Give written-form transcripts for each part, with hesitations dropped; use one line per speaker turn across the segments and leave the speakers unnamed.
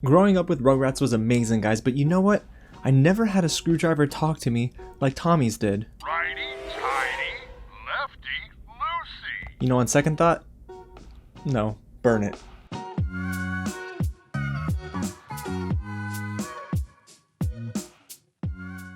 Growing up with Rugrats was amazing, guys, but you know what? I never had a screwdriver talk to me like Tommy's did.
Righty-tighty, lefty-loosey.
You know, on second thought, no, burn it.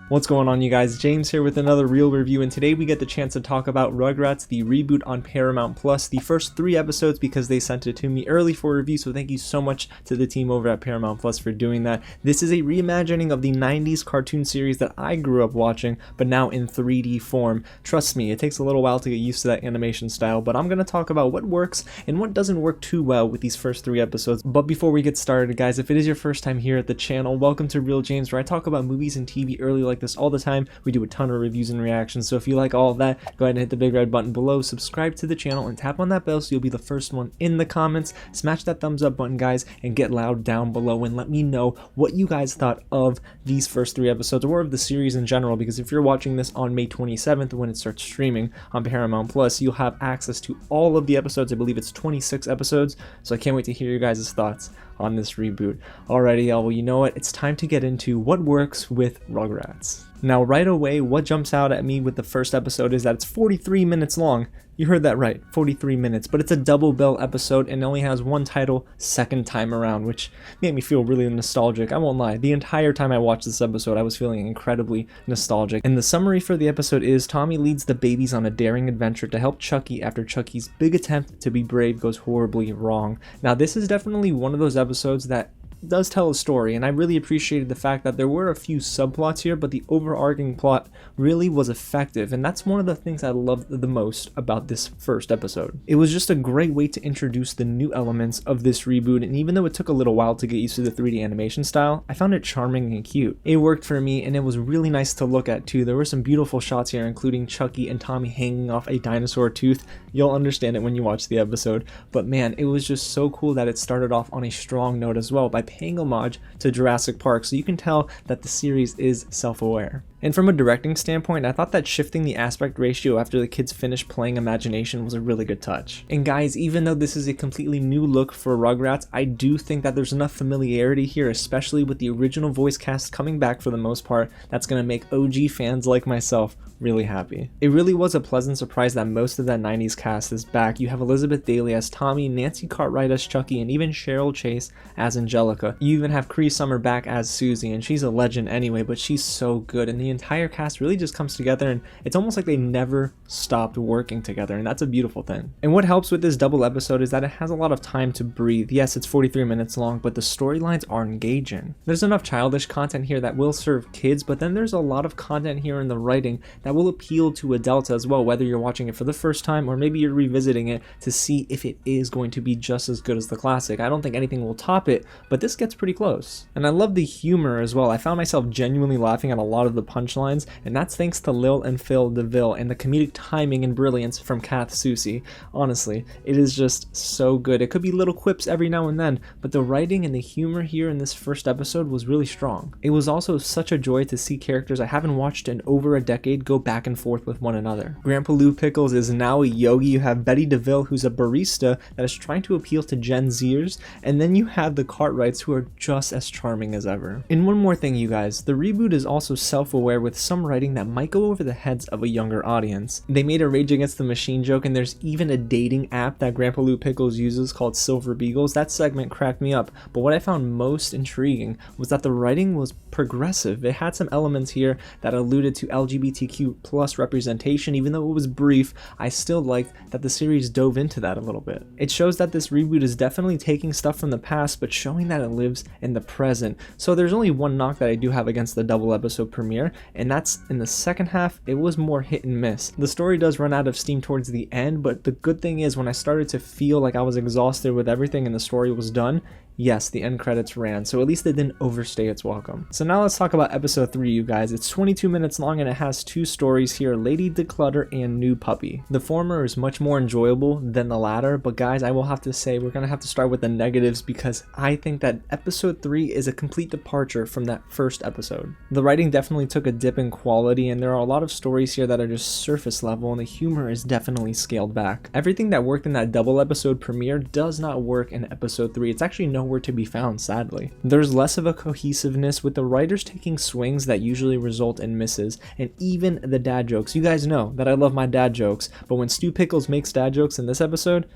What's going on, you guys? James here with another real review, and today we get the chance to talk about Rugrats, the reboot on Paramount Plus, the first 3 episodes because they sent it to me early for review, so thank you so much to the team over at Paramount Plus for doing that. This is a reimagining of the 90s cartoon series that I grew up watching, but now in 3D form. Trust me, it takes a little while to get used to that animation style, but I'm going to talk about what works and what doesn't work too well with these first 3 episodes. But before we get started, guys, if it is your first time here at the channel, welcome to Real James, where I talk about movies and TV early like this all the time. We do a ton of reviews and reactions, so if you like all of that, go ahead and hit the big red button below, subscribe to the channel, and tap on that bell so you'll be the first one in the comments. Smash that thumbs up button, guys, and get loud down below and let me know what you guys thought of these first 3 episodes or of the series in general, because if you're watching this on May 27th when it starts streaming on Paramount Plus, you'll have access to all of the episodes. I believe it's 26 episodes, so I can't wait to hear your guys' thoughts on this reboot. Alrighty, y'all, well, you know what? It's time to get into what works with Rugrats. Now, right away, what jumps out at me with the first episode is that it's 43 minutes long. You heard that right, 43 minutes, but it's a double bill episode and only has one title, Second Time Around, which made me feel really nostalgic. I won't lie, the entire time I watched this episode, I was feeling incredibly nostalgic. And the summary for the episode is Tommy leads the babies on a daring adventure to help Chuckie after Chuckie's big attempt to be brave goes horribly wrong. Now, this is definitely one of those episodes that does tell a story, and I really appreciated the fact that there were a few subplots here, but the overarching plot really was effective, and that's one of the things I loved the most about this first episode. It was just a great way to introduce the new elements of this reboot, and even though it took a little while to get used to the 3D animation style, I found it charming and cute. It worked for me, and it was really nice to look at too. There were some beautiful shots here, including Chuckie and Tommy hanging off a dinosaur tooth. You'll understand it when you watch the episode, but man, it was just so cool that it started off on a strong note as well by paying homage to Jurassic Park, so you can tell that the series is self-aware. And from a directing standpoint, I thought that shifting the aspect ratio after the kids finished playing Imagination was a really good touch. And guys, even though this is a completely new look for Rugrats, I do think that there's enough familiarity here, especially with the original voice cast coming back for the most part, that's going to make OG fans like myself really happy. It really was a pleasant surprise that most of that 90s cast is back. You have Elizabeth Daily as Tommy, Nancy Cartwright as Chuckie, and even Cheryl Chase as Angelica. You even have Cree Summer back as Susie, and she's a legend anyway, but she's so good, and the entire cast really just comes together, and it's almost like they never stopped working together, and that's a beautiful thing. And what helps with this double episode is that it has a lot of time to breathe. Yes, it's 43 minutes long, but the storylines are engaging. There's enough childish content here that will serve kids, but then there's a lot of content here in the writing that will appeal to adults as well, whether you're watching it for the first time or maybe you're revisiting it to see if it is going to be just as good as the classic. I don't think anything will top it, but this gets pretty close. And I love the humor as well. I found myself genuinely laughing at a lot of the punchlines, and that's thanks to Lil and Phil DeVille and the comedic timing and brilliance from Kath Soucie. Honestly, it is just so good. It could be little quips every now and then, but the writing and the humor here in this first episode was really strong. It was also such a joy to see characters I haven't watched in over a decade go back and forth with one another. Grandpa Lou Pickles is now a yogi. You have Betty DeVille, who's a barista that is trying to appeal to Gen Zers, and then you have the Cartwrights, who are just as charming as ever. And one more thing, you guys, the reboot is also self-aware with some writing that might go over the heads of a younger audience. They made a Rage Against the Machine joke, and there's even a dating app that Grandpa Lou Pickles uses called Silver Beagles. That segment cracked me up, but what I found most intriguing was that the writing was progressive. It had some elements here that alluded to LGBTQ plus representation. Even though it was brief, I still liked that the series dove into that a little bit. It shows that this reboot is definitely taking stuff from the past, but showing that it lives in the present. So there's only one knock that I do have against the double episode premiere, and that's in the second half. It was more hit and miss. The story does run out of steam towards the end, but the good thing is when I started to feel like I was exhausted with everything and the story was done, yes, the end credits ran, so at least it didn't overstay its welcome. So now let's talk about episode 3, you guys. It's 22 minutes long and it has 2 stories here, Lady Declutter and New Puppy. The former is much more enjoyable than the latter, but guys, I will have to say we're gonna have to start with the negatives because I think that episode 3 is a complete departure from that first episode. The writing definitely took a dip in quality, and there are a lot of stories here that are just surface level, and the humor is definitely scaled back. Everything that worked in that double episode premiere does not work in episode 3. It's actually no nowhere to be found, sadly. There's less of a cohesiveness, with the writers taking swings that usually result in misses, and even the dad jokes. You guys know that I love my dad jokes, but when Stu Pickles makes dad jokes in this episode,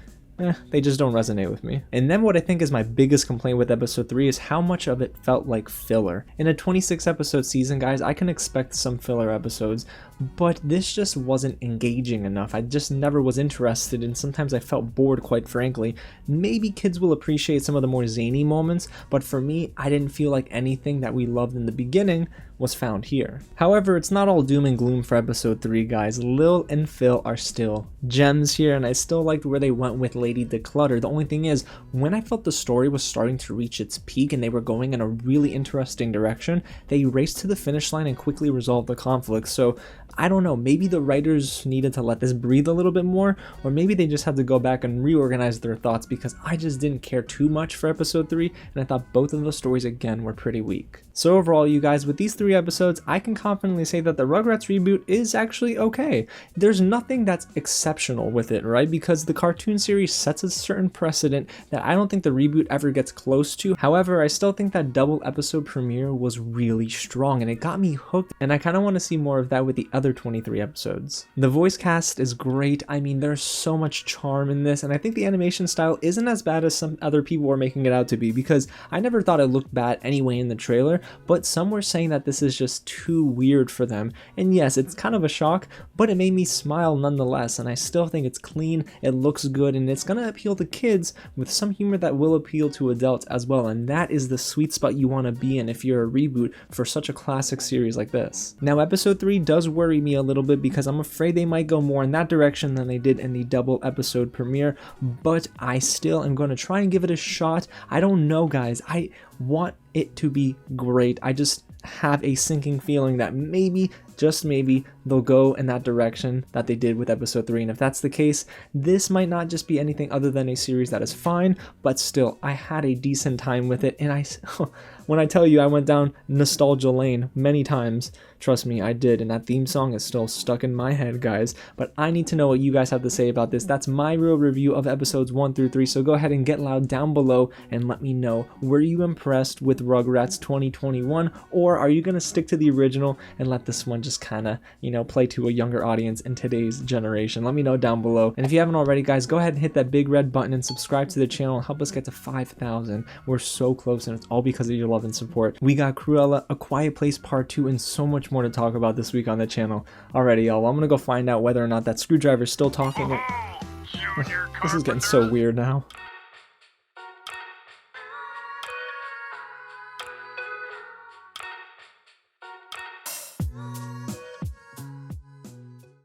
they just don't resonate with me. And then what I think is my biggest complaint with episode 3 is how much of it felt like filler. In a 26 episode season, guys, I can expect some filler episodes, but this just wasn't engaging enough. I just never was interested, and sometimes I felt bored, quite frankly. Maybe kids will appreciate some of the more zany moments, but for me, I didn't feel like anything that we loved in the beginning was found here. However, it's not all doom and gloom for episode 3, guys. Lil and Phil are still gems here, and I still liked where they went with Lady Declutter. The only thing is, when I felt the story was starting to reach its peak and they were going in a really interesting direction, they raced to the finish line and quickly resolved the conflict. So I don't know, maybe the writers needed to let this breathe a little bit more, or maybe they just had to go back and reorganize their thoughts, because I just didn't care too much for episode 3, and I thought both of those stories again were pretty weak. So overall, you guys, with these 3 episodes, I can confidently say that the Rugrats reboot is actually okay. There's nothing that's exceptional with it, right? Because the cartoon series sets a certain precedent that I don't think the reboot ever gets close to. However, I still think that double episode premiere was really strong, and it got me hooked, and I kind of want to see more of that with the other 23 episodes. The voice cast is great. I mean, there's so much charm in this, and I think the animation style isn't as bad as some other people were making it out to be, because I never thought it looked bad anyway in the trailer, but some were saying that this is just too weird for them. And yes, it's kind of a shock, but it made me smile nonetheless, and I still think it's clean, it looks good, and it's gonna appeal to kids with some humor that will appeal to adults as well, and that is the sweet spot you want to be in if you're a reboot for such a classic series like this. Now, episode 3 does worry me a little bit, because I'm afraid they might go more in that direction than they did in the double episode premiere, but I still am going to try and give it a shot. I don't know, guys. I want it to be great. I just have a sinking feeling that maybe, just maybe, they'll go in that direction that they did with episode 3, and if that's the case, this might not just be anything other than a series that is fine, but still, I had a decent time with it, and when I tell you I went down nostalgia lane many times, trust me, I did, and that theme song is still stuck in my head, guys. But I need to know what you guys have to say about this. That's my real review of episodes 1 through 3, so go ahead and get loud down below and let me know, were you impressed with Rugrats 2021, or are you going to stick to the original and let this one just kind of, play to a younger audience in today's generation? Let me know down below. And if you haven't already, guys, go ahead and hit that big red button and subscribe to the channel and help us get to 5,000. We're so close, and it's all because of your love and support. We got Cruella, A Quiet Place Part 2, and so much more to talk about this week on the channel. Alrighty, y'all, well, I'm gonna go find out whether or not that screwdriver's still talking. This is getting so weird now.